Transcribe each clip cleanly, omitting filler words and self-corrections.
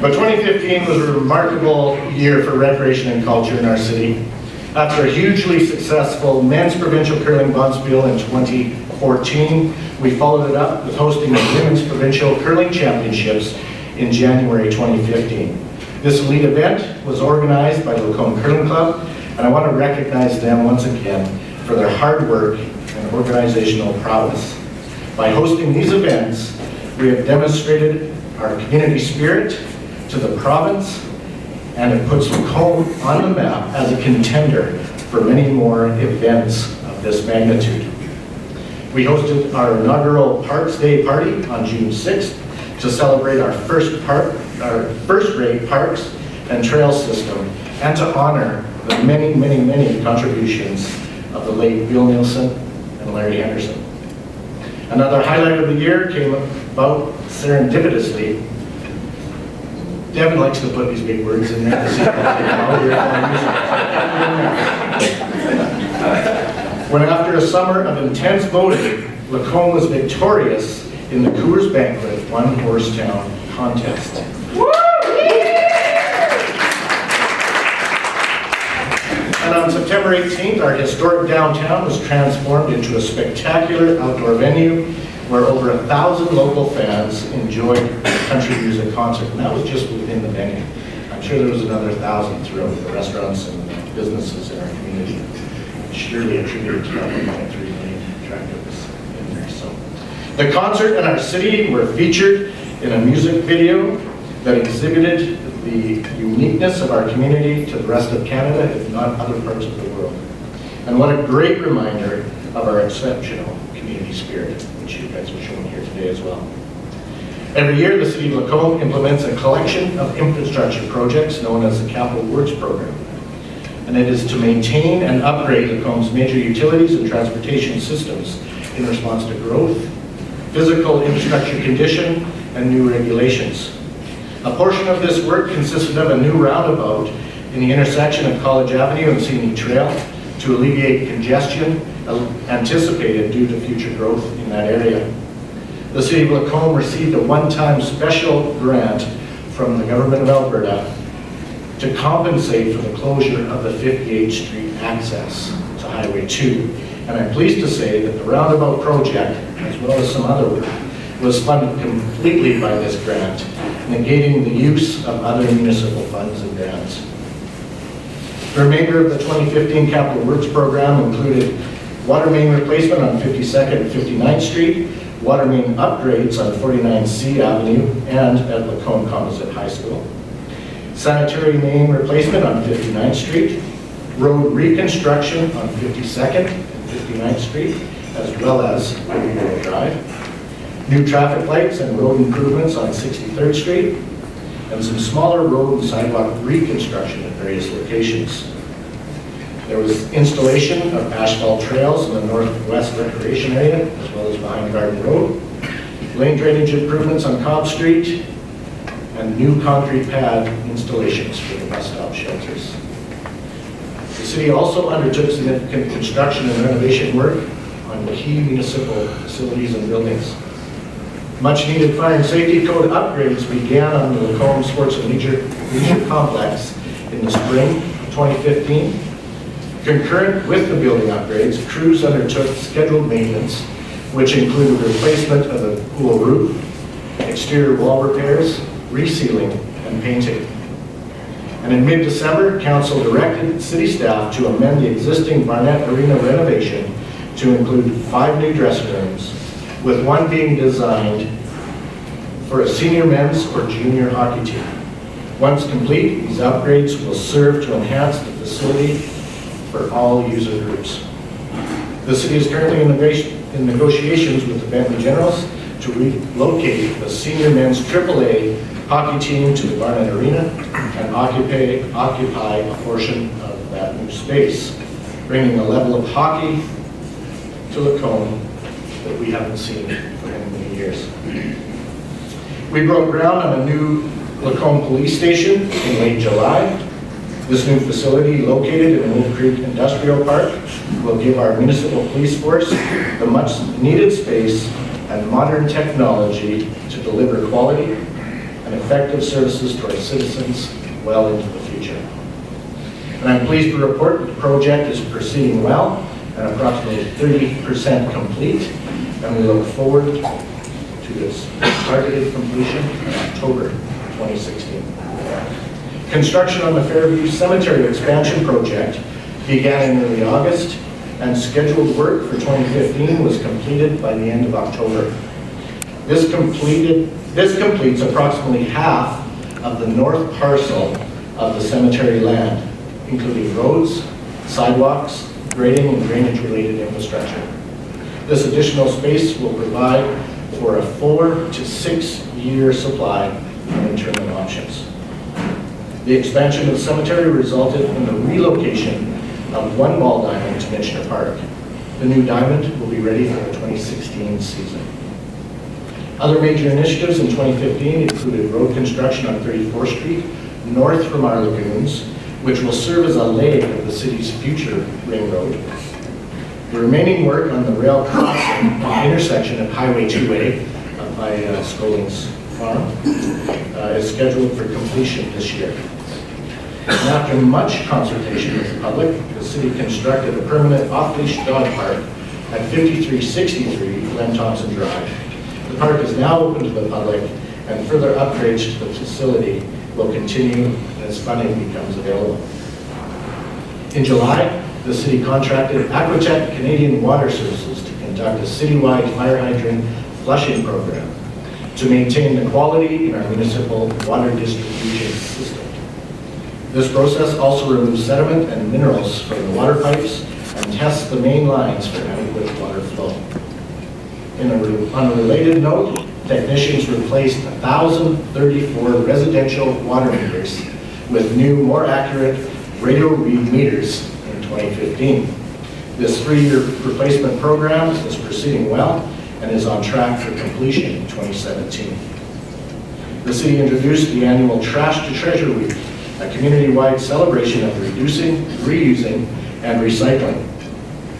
But 2015 was a remarkable year for recreation and culture in our city. After a hugely successful men's provincial curling bonspiel in 2014, we followed it up with hosting the women's provincial curling championships in January 2015. This elite event was organized by the Lacombe Curling Club, and I want to recognize them once again for their hard work and organizational prowess. By hosting these events, we have demonstrated our community spirit to the province, and it puts Lacombe on the map as a contender for many more events of this magnitude. We hosted our inaugural Parks Day party on June 6th to celebrate our first-rate parks and trail system, and to honor the many, many, many contributions of the late Bill Nielsen and Larry Henderson. Another highlight of the year came about serendipitously. Devin likes to put these big words in there to see when after a summer of intense voting, Lacombe was victorious in the Coors Banquet One Horse Town contest. And on September 18th, our historic downtown was transformed into a spectacular outdoor venue where over 1,000 local fans enjoyed a country music concert, and that was just within the venue. I'm sure there was another 1,000 throughout the restaurants and businesses in our community. Surely attributed to that 1.3 million attractiveness in there. So, the concert and our city were featured in a music video that exhibited the uniqueness of our community to the rest of Canada, if not other parts of the world. And what a great reminder of our exceptional community spirit, which you guys are showing here today as well. Every year, the City of Lacombe implements a collection of infrastructure projects known as the Capital Works Program. And it is to maintain and upgrade Lacombe's major utilities and transportation systems in response to growth, physical infrastructure condition, and new regulations. A portion of this work consisted of a new roundabout in the intersection of College Avenue and Scenic Trail to alleviate congestion anticipated due to future growth in that area. The City of Lacombe received a one-time special grant from the Government of Alberta to compensate for the closure of the 58th Street access to Highway 2. And I'm pleased to say that the roundabout project, as well as some other work, was funded completely by this grant, negating the use of other municipal funds and grants. The remainder of the 2015 Capital Works Program included water main replacement on 52nd and 59th Street, water main upgrades on 49C Avenue and at Lacombe Composite High School, sanitary main replacement on 59th Street, road reconstruction on 52nd and 59th Street, as well as River Drive, new traffic lights and road improvements on 63rd Street, and some smaller road and sidewalk reconstruction at various locations. There was installation of asphalt trails in the northwest recreation area, as well as behind Garden Road, lane drainage improvements on Cobb Street, and new concrete pad installations for the bus stop shelters. The city also undertook significant construction and renovation work on key municipal facilities and buildings. Much needed fire and safety code upgrades began on the Lacombe Sports and Leisure Complex in the spring of 2015. Concurrent with the building upgrades, crews undertook scheduled maintenance, which included replacement of the pool roof, exterior wall repairs, resealing, and painting. And in mid-December, Council directed city staff to amend the existing Barnett Arena renovation to include 5 new dressing rooms, with one being designed for a senior men's or junior hockey team. Once complete, these upgrades will serve to enhance the facility for all user groups. The city is currently in negotiations with the Bentley Generals to relocate the senior men's AAA hockey team to the Barnett Arena and occupy a portion of that new space, bringing a level of hockey to Lacombe that we haven't seen for many years. We broke ground on a new Lacombe police station in late July. This new facility, located in Wolf Creek Industrial Park, will give our municipal police force the much needed space and modern technology to deliver quality, and effective services to our citizens well into the future. And I'm pleased to report that the project is proceeding well and approximately 30% complete, and we look forward to its targeted completion in October 2016. Construction on the Fairview Cemetery expansion project began in early August, and scheduled work for 2015 was completed by the end of October. This completes approximately half of the north parcel of the cemetery land, including roads, sidewalks, grading, and drainage-related infrastructure. This additional space will provide for a 4 to 6 year supply of internal options. The expansion of the cemetery resulted in the relocation of one ball diamond to Michener Park. The new diamond will be ready for the 2016 season. Other major initiatives in 2015 included road construction on 34th Street, north from our lagoons, which will serve as a leg of the city's future ring road. The remaining work on the rail crossing intersection of Highway 2A up by Scolling's farm is scheduled for completion this year. And after much consultation with the public, the city constructed a permanent off-leash dog park at 5363 Glen Thompson Drive. The park is now open to the public, and further upgrades to the facility will continue as funding becomes available. In July, the city contracted Aquatech Canadian Water Services to conduct a citywide fire hydrant flushing program to maintain the quality in our municipal water distribution system. This process also removes sediment and minerals from the water pipes and tests the main lines for adequate water flow. On a related note, technicians replaced 1,034 residential water meters with new, more accurate radio read meters in 2015. This 3-year replacement program is proceeding well and is on track for completion in 2017. The city introduced the annual Trash to Treasure Week, a community-wide celebration of reducing, reusing, and recycling.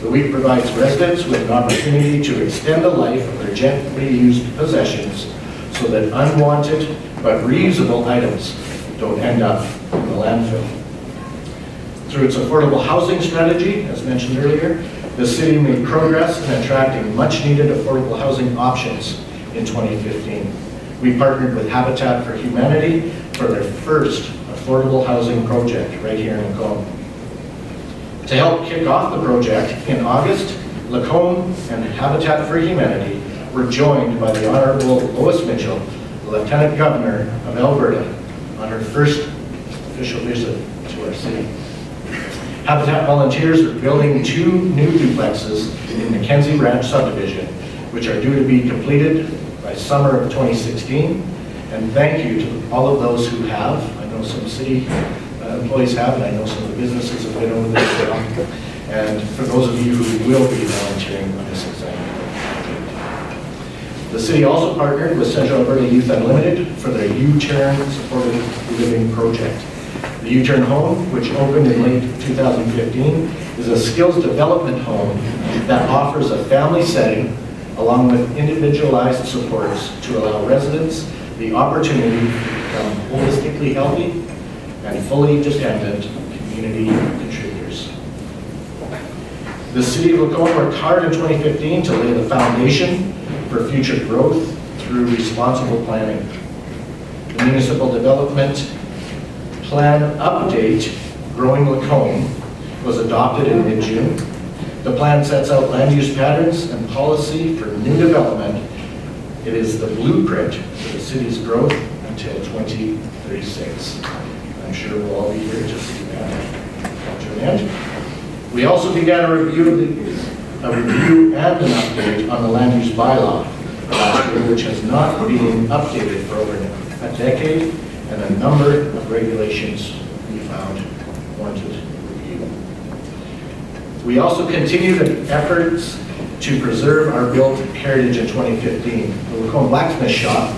The week provides residents with an opportunity to extend the life of their gently used possessions so that unwanted but reusable items don't end up in the landfill. Through its affordable housing strategy, as mentioned earlier, the city made progress in attracting much-needed affordable housing options in 2015. We partnered with Habitat for Humanity for their first affordable housing project right here in Lacombe. To help kick off the project in August, Lacombe and Habitat for Humanity were joined by the Honorable Lois Mitchell, the Lieutenant Governor of Alberta, on her first official visit to our city. Habitat volunteers are building 2 new duplexes in Mackenzie Ranch subdivision, which are due to be completed by summer of 2016. And thank you to all of those who have. I know some city employees have, and I know some of the businesses have been over there as well. And for those of you who will be volunteering on this exciting project. The city also partnered with Central Alberta Youth Unlimited for their U-Turn supported living project. The U-Turn home, which opened in late 2015, is a skills development home that offers a family setting along with individualized supports to allow residents the opportunity to become holistically healthy and fully dependent community contributors. The City of Lacombe worked hard in 2015 to lay the foundation for future growth through responsible planning. The Municipal Development Plan Update, Growing Lacombe, was adopted in mid-June. The plan sets out land use patterns and policy for new development. It is the blueprint for the city's growth until 2036. I'm sure we'll all be here to see that come to an end. We also began a review and an update on the land use bylaw last year, which has not been updated for over a decade, and a number of regulations we found warranted review. We also continued efforts to preserve our built heritage in 2015. The Lacombe Blacksmith Shop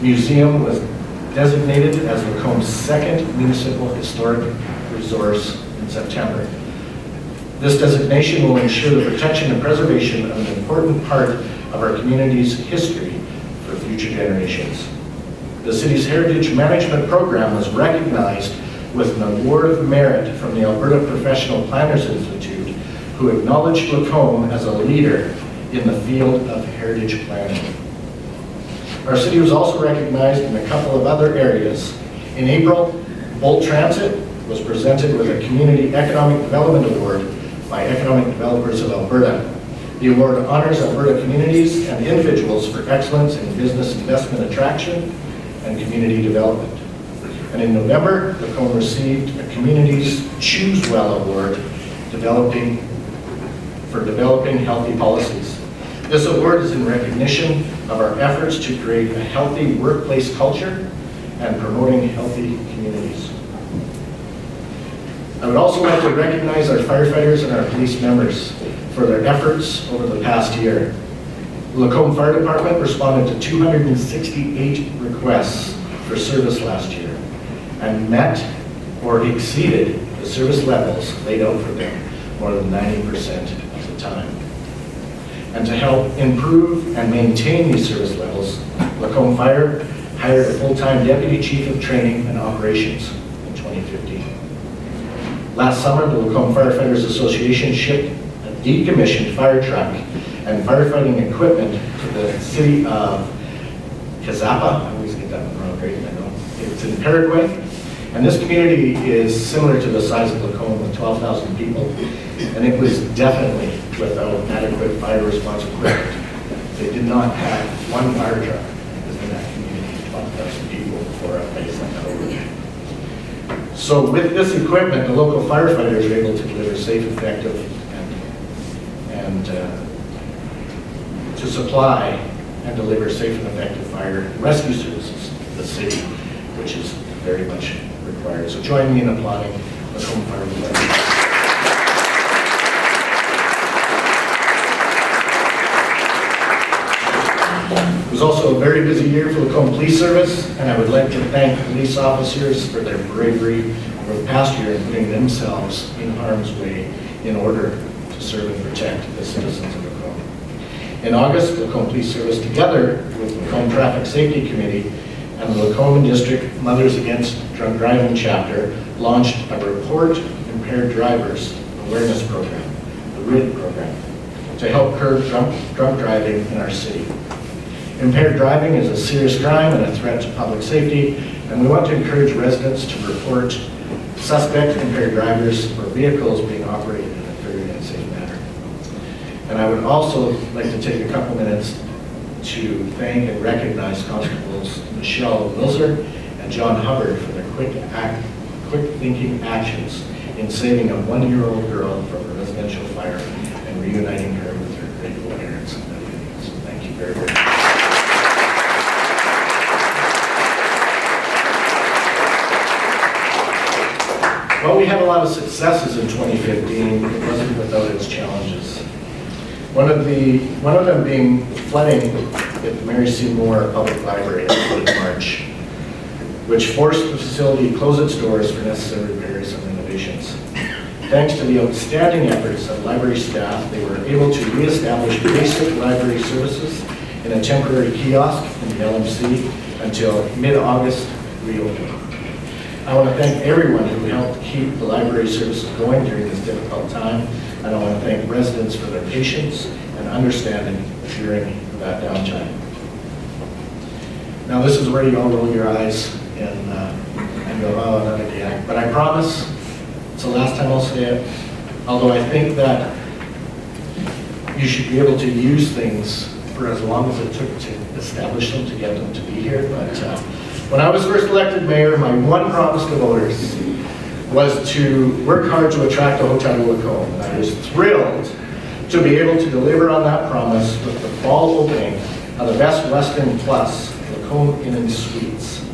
Museum was designated as Lacombe's 2nd municipal historic resource in September. This designation will ensure the protection and preservation of an important part of our community's history for future generations. the city's Heritage Management Program was recognized with an Award of Merit from the Alberta Professional Planners Institute, who acknowledged Lacombe as a leader in the field of heritage planning. Our city was also recognized in a couple of other areas. In April, Bolt Transit was presented with a Community Economic Development Award by Economic Developers of Alberta. The award honors Alberta communities and individuals for excellence in business investment attraction and community development. And in November, Lacombe received a Communities Choose Well Award for developing healthy policies. This award is in recognition of our efforts to create a healthy workplace culture and promoting healthy communities. I would also like to recognize our firefighters and our police members for their efforts over the past year. The Lacombe Fire Department responded to 268 requests for service last year and met or exceeded the service levels laid out for them more than 90% of the time. And to help improve and maintain these service levels, Lacombe Fire hired a full-time Deputy Chief of Training and Operations in 2015. Last summer, the Lacombe Firefighters Association shipped a decommissioned fire truck and firefighting equipment to the city of Cazapa. I always get that one wrong, right? I know. It's in Paraguay. And this community is similar to the size of Lacombe with 12,000 people. And it was definitely without adequate fire response equipment. They did not have one fire truck in that community, 12,000 people for a place like that. So with this equipment, the local firefighters are able to deliver safe, effective, and to supply and deliver safe and effective fire and rescue services to the city, which is very much required. So join me in applauding the Lacombe Fire Department. It was also a very busy year for the Lacombe Police Service, and I would like to thank police officers for their bravery over the past year in putting themselves in harm's way in order to serve and protect the citizens of Lacombe. In August, the Lacombe Police Service, together with the Lacombe Traffic Safety Committee and the Lacombe District Mothers Against Drunk Driving chapter, launched a Report Impaired Drivers Awareness Program, the RID program, to help curb drunk driving in our city. Impaired driving is a serious crime and a threat to public safety, and we want to encourage residents to report suspect impaired drivers or vehicles being operated in a very unsafe manner. And I would also like to take a couple minutes to thank and recognize Constables Michelle Wilzer and John Hubbard for their quick thinking actions in saving a 1-year-old girl from a residential fire and reuniting her with her grateful parents. So thank you very much. While we had a lot of successes in 2015, it wasn't without its challenges. One of them being flooding at the Mary Seymour Public Library in late March, which forced the facility to close its doors for necessary repairs and renovations. Thanks to the outstanding efforts of library staff, they were able to reestablish basic library services in a temporary kiosk in the LMC until mid-August reopening. I want to thank everyone who helped keep the library services going during this difficult time, and I want to thank residents for their patience and understanding during that downtime. Now this is where you all roll your eyes and go, oh, not again. But I promise, it's the last time I'll say it, although I think that you should be able to use things for as long as it took to establish them, to get them to be here. But when I was first elected mayor, my one promise to voters was to work hard to attract a hotel to Lacombe. And I was thrilled to be able to deliver on that promise with the fall opening of the Best Western Plus Lacombe Inn and Suites.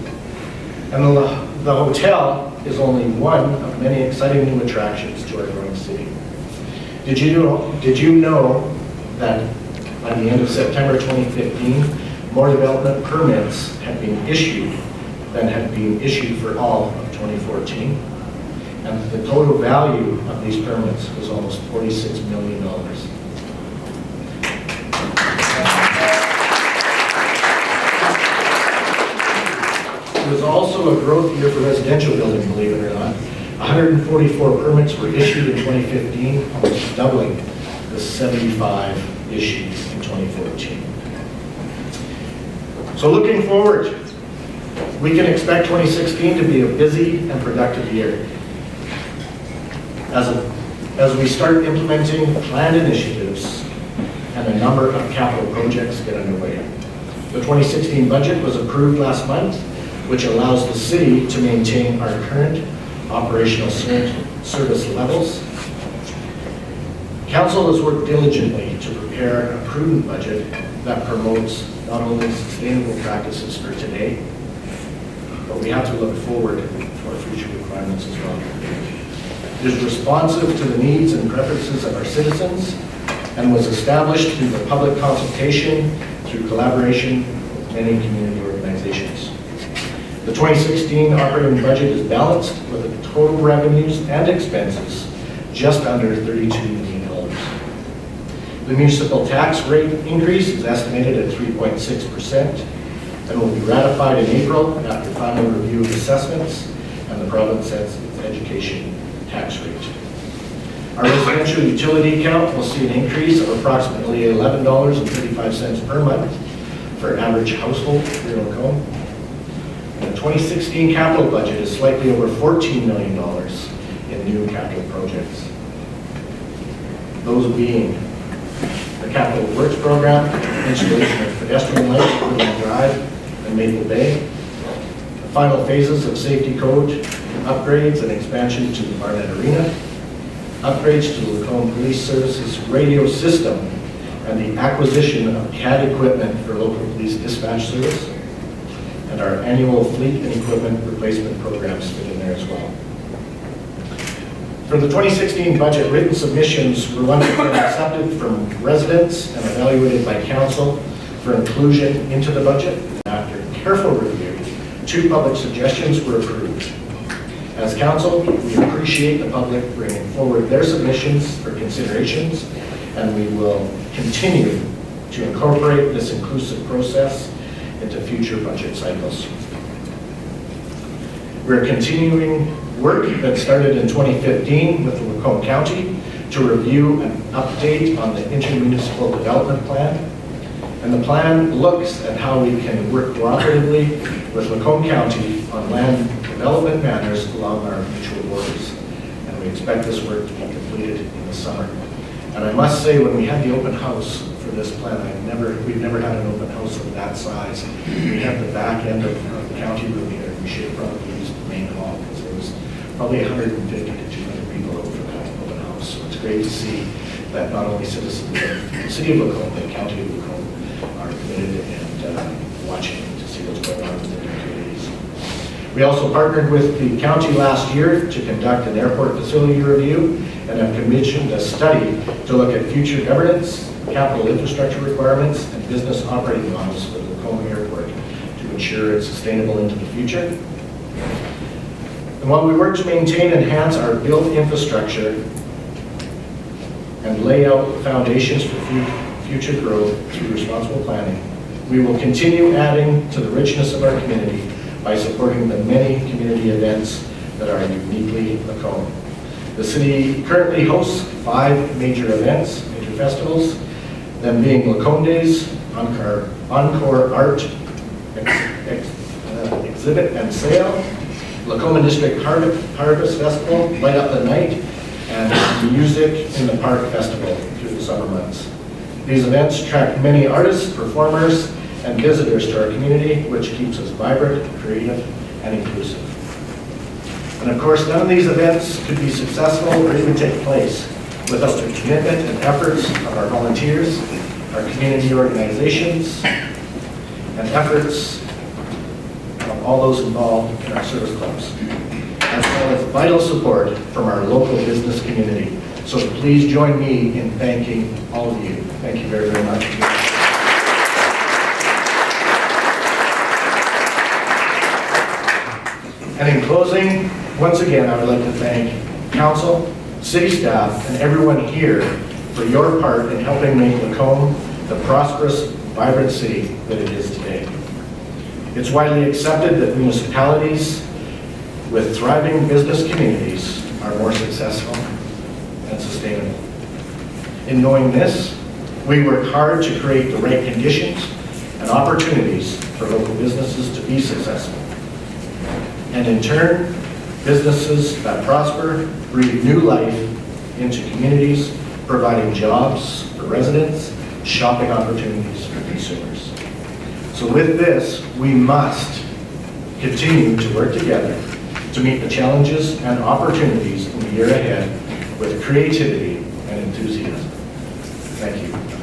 And the hotel is only one of many exciting new attractions to our growing city. Did you know that by the end of September 2015, more development permits had been issued than had been issued for all of 2014? And the total value of these permits was almost $46 million. also a growth year for residential building, believe it or not. 144 permits were issued in 2015, almost doubling the 75 issued in 2014. So looking forward, we can expect 2016 to be a busy and productive year as we start implementing planned initiatives and a number of capital projects get underway. The 2016 budget was approved last month, which allows the city to maintain our current operational service levels. Council has worked diligently to prepare a prudent budget that promotes not only sustainable practices for today, but we have to look forward to our future requirements as well. It is responsive to the needs and preferences of our citizens and was established through the public consultation through collaboration with many community organizations. The 2016 operating budget is balanced with the total revenues and expenses just under $32 million. The municipal tax rate increase is estimated at 3.6% and will be ratified in April after final review of assessments and the province sets its education tax rate. Our residential utility account will see an increase of approximately $11.35 per month for average household here in Lacombe. And the 2016 capital budget is slightly over $14 million in new capital projects. Those being the Capital Works Program, installation of pedestrian lights at Woodland Drive and Maple Bay, the final phases of safety code upgrades and expansion to the Barnett Arena, upgrades to the Lacombe Police Services radio system, and the acquisition of CAD equipment for local police dispatch service, and our annual fleet and equipment replacement programs fit in there as well. For the 2016 budget, written submissions were once again accepted from residents and evaluated by council for inclusion into the budget. After careful review, 2 public suggestions were approved. As council, we appreciate the public bringing forward their submissions for considerations, and we will continue to incorporate this inclusive process into future budget cycles. We're continuing work that started in 2015 with the Lacombe County to review and update on the intermunicipal development plan. And the plan looks at how we can work cooperatively with Lacombe County on land development matters along our mutual borders. And we expect this work to be completed in the summer. And I must say, when we had the open house for this plan, we've never had an open house of that size. We had the back end of the county room here, and we should have probably used the main hall, because there was probably 150 to 200 people over that open house. So it's great to see that not only citizens of the city of Lacombe, but the county of Lacombe are committed and watching to see what's going on within their communities. We also partnered with the county last year to conduct an airport facility review and have commissioned a study to look at future governance, capital infrastructure requirements, and business operating models for the Lacombe Airport to ensure it's sustainable into the future. And while we work to maintain and enhance our built infrastructure and lay out the foundations for future growth through responsible planning, we will continue adding to the richness of our community by supporting the many community events that are uniquely Lacombe. The city currently hosts 5 major events, major festivals, them being Lacombe Days, Encore Art Exhibit and Sale, Lacombe District Harvest Festival, Light Up the Night, and Music in the Park Festival through the summer months. These events attract many artists, performers, and visitors to our community, which keeps us vibrant, creative, and inclusive. And of course, none of these events could be successful or even take place without the commitment and efforts of our volunteers, our community organizations, and efforts of all those involved in our service clubs, as well as vital support from our local business community. So please join me in thanking all of you. Thank you very, very much. And in closing, once again, I would like to thank council, city staff, and everyone here for your part in helping make Lacombe the prosperous, vibrant city that it is today. It's widely accepted that municipalities with thriving business communities are more successful and sustainable. In knowing this, we work hard to create the right conditions and opportunities for local businesses to be successful. And in turn, businesses that prosper breathe new life into communities, providing jobs for residents, shopping opportunities for consumers. So with this, we must continue to work together to meet the challenges and opportunities in the year ahead with creativity and enthusiasm. Thank you.